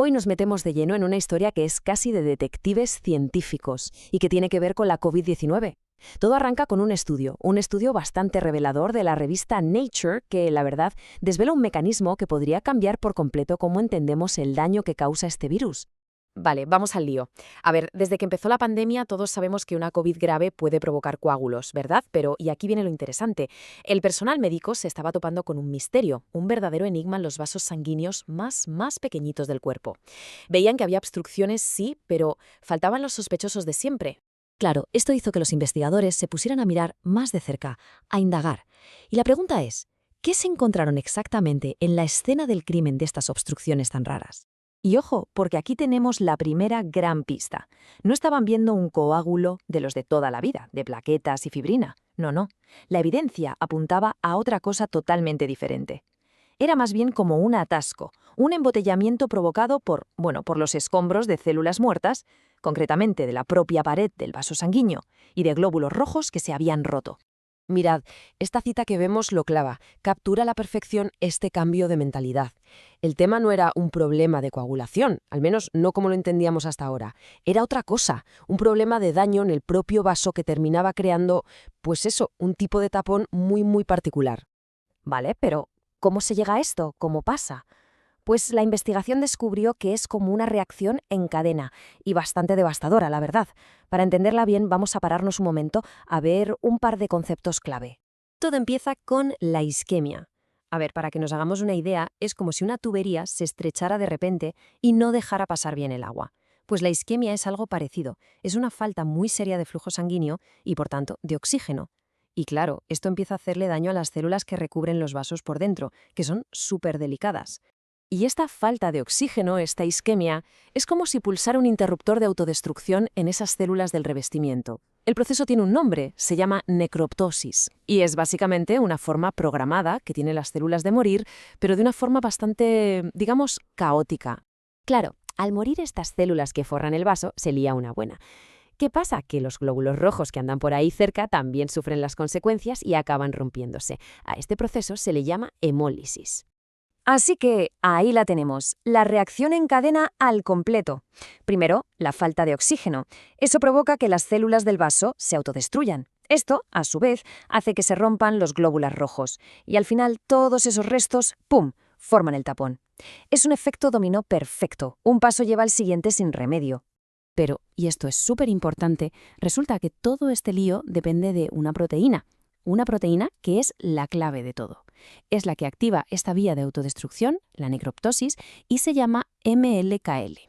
Hoy nos metemos de lleno en una historia que es casi de detectives científicos y que tiene que ver con la COVID-19. Todo arranca con un estudio bastante revelador de la revista Nature que, la verdad, desvela un mecanismo que podría cambiar por completo cómo entendemos el daño que causa este virus. Vale, vamos al lío. A ver, desde que empezó la pandemia todos sabemos que una COVID grave puede provocar coágulos, ¿verdad? Pero, y aquí viene lo interesante, el personal médico se estaba topando con un misterio, un verdadero enigma en los vasos sanguíneos más pequeñitos del cuerpo. Veían que había obstrucciones, sí, pero faltaban los sospechosos de siempre. Claro, esto hizo que los investigadores se pusieran a mirar más de cerca, a indagar. Y la pregunta es, ¿qué se encontraron exactamente en la escena del crimen de estas obstrucciones tan raras? Y ojo, porque aquí tenemos la primera gran pista. No estaban viendo un coágulo de los de toda la vida, de plaquetas y fibrina. No. La evidencia apuntaba a otra cosa totalmente diferente. Era más bien como un atasco, un embotellamiento provocado por los escombros de células muertas, concretamente de la propia pared del vaso sanguíneo y de glóbulos rojos que se habían roto. Mirad, esta cita que vemos lo clava, captura a la perfección este cambio de mentalidad. El tema no era un problema de coagulación, al menos no como lo entendíamos hasta ahora. Era otra cosa, un problema de daño en el propio vaso que terminaba creando, pues eso, un tipo de tapón muy particular. Vale, pero ¿cómo se llega a esto? ¿Cómo pasa? Pues la investigación descubrió que es como una reacción en cadena y bastante devastadora, la verdad. Para entenderla bien, vamos a pararnos un momento a ver un par de conceptos clave. Todo empieza con la isquemia. A ver, para que nos hagamos una idea, es como si una tubería se estrechara de repente y no dejara pasar bien el agua. Pues la isquemia es algo parecido, es una falta muy seria de flujo sanguíneo y, por tanto, de oxígeno. Y claro, esto empieza a hacerle daño a las células que recubren los vasos por dentro, que son súper delicadas. Y esta falta de oxígeno, esta isquemia, es como si pulsara un interruptor de autodestrucción en esas células del revestimiento. El proceso tiene un nombre, se llama necroptosis, y es básicamente una forma programada que tiene las células de morir, pero de una forma bastante, digamos, caótica. Claro, al morir estas células que forran el vaso, se lía una buena. ¿Qué pasa? Que los glóbulos rojos que andan por ahí cerca también sufren las consecuencias y acaban rompiéndose. A este proceso se le llama hemólisis. Así que ahí la tenemos, la reacción en cadena al completo. Primero, la falta de oxígeno. Eso provoca que las células del vaso se autodestruyan. Esto, a su vez, hace que se rompan los glóbulos rojos. Y al final todos esos restos, ¡pum!, forman el tapón. Es un efecto dominó perfecto. Un paso lleva al siguiente sin remedio. Pero, y esto es súper importante, resulta que todo este lío depende de una proteína que es la clave de todo. Es la que activa esta vía de autodestrucción, la necroptosis, y se llama MLKL.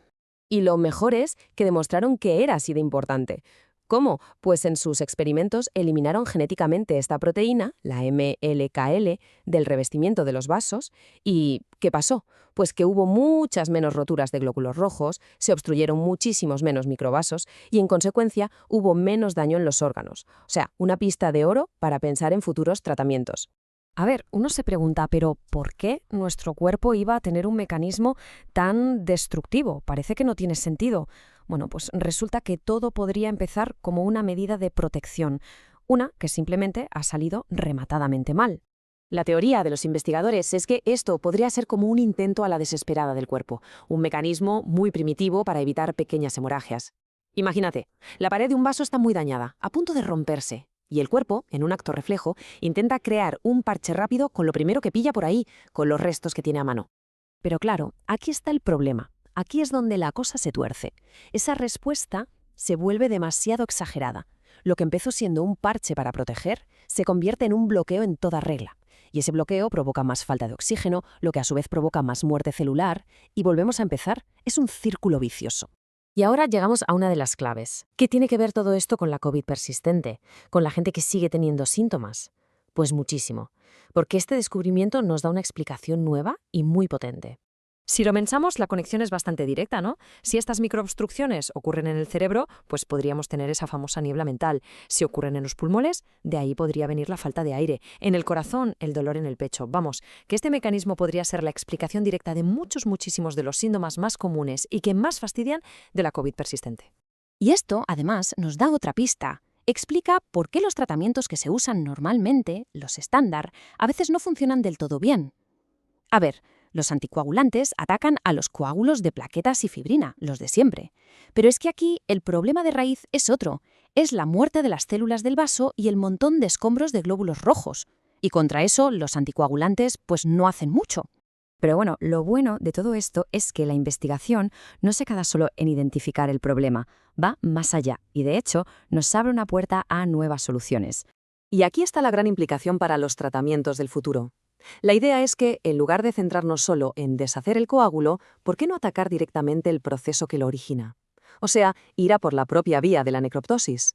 Y lo mejor es que demostraron que era así de importante. ¿Cómo? Pues en sus experimentos eliminaron genéticamente esta proteína, la MLKL, del revestimiento de los vasos. ¿Y qué pasó? Pues que hubo muchas menos roturas de glóbulos rojos, se obstruyeron muchísimos menos microvasos y, en consecuencia, hubo menos daño en los órganos. O sea, una pista de oro para pensar en futuros tratamientos. A ver, uno se pregunta, ¿pero por qué nuestro cuerpo iba a tener un mecanismo tan destructivo? Parece que no tiene sentido. Bueno, pues resulta que todo podría empezar como una medida de protección, una que simplemente ha salido rematadamente mal. La teoría de los investigadores es que esto podría ser como un intento a la desesperada del cuerpo, un mecanismo muy primitivo para evitar pequeñas hemorragias. Imagínate, la pared de un vaso está muy dañada, a punto de romperse. Y el cuerpo, en un acto reflejo, intenta crear un parche rápido con lo primero que pilla por ahí, con los restos que tiene a mano. Pero claro, aquí está el problema. Aquí es donde la cosa se tuerce. Esa respuesta se vuelve demasiado exagerada. Lo que empezó siendo un parche para proteger se convierte en un bloqueo en toda regla. Y ese bloqueo provoca más falta de oxígeno, lo que a su vez provoca más muerte celular. Y volvemos a empezar. Es un círculo vicioso. Y ahora llegamos a una de las claves. ¿Qué tiene que ver todo esto con la COVID persistente? ¿Con la gente que sigue teniendo síntomas? Pues muchísimo. Porque este descubrimiento nos da una explicación nueva y muy potente. Si lo pensamos, la conexión es bastante directa, ¿no? Si estas microobstrucciones ocurren en el cerebro, pues podríamos tener esa famosa niebla mental. Si ocurren en los pulmones, de ahí podría venir la falta de aire. En el corazón, el dolor en el pecho. Vamos, que este mecanismo podría ser la explicación directa de muchísimos de los síntomas más comunes y que más fastidian de la COVID persistente. Y esto, además, nos da otra pista. Explica por qué los tratamientos que se usan normalmente, los estándar, a veces no funcionan del todo bien. A ver, Los anticoagulantes atacan a los coágulos de plaquetas y fibrina, los de siempre. Pero es que aquí el problema de raíz es otro. Es la muerte de las células del vaso y el montón de escombros de glóbulos rojos. Y contra eso, los anticoagulantes pues no hacen mucho. Pero bueno, lo bueno de todo esto es que la investigación no se queda solo en identificar el problema, va más allá y de hecho nos abre una puerta a nuevas soluciones. Y aquí está la gran implicación para los tratamientos del futuro. La idea es que, en lugar de centrarnos solo en deshacer el coágulo, ¿por qué no atacar directamente el proceso que lo origina? O sea, ir a por la propia vía de la necroptosis.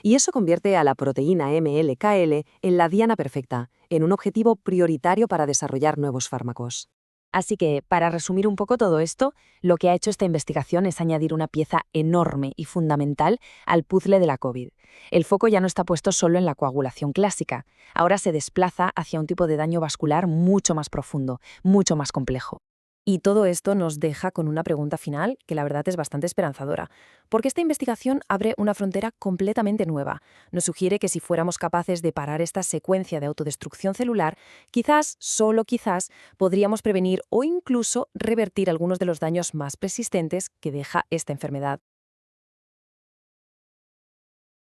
Y eso convierte a la proteína MLKL en la diana perfecta, en un objetivo prioritario para desarrollar nuevos fármacos. Así que, para resumir un poco todo esto, lo que ha hecho esta investigación es añadir una pieza enorme y fundamental al puzzle de la COVID. El foco ya no está puesto solo en la coagulación clásica, ahora se desplaza hacia un tipo de daño vascular mucho más profundo, mucho más complejo. Y todo esto nos deja con una pregunta final que la verdad es bastante esperanzadora, porque esta investigación abre una frontera completamente nueva. Nos sugiere que si fuéramos capaces de parar esta secuencia de autodestrucción celular, quizás, solo quizás, podríamos prevenir o incluso revertir algunos de los daños más persistentes que deja esta enfermedad.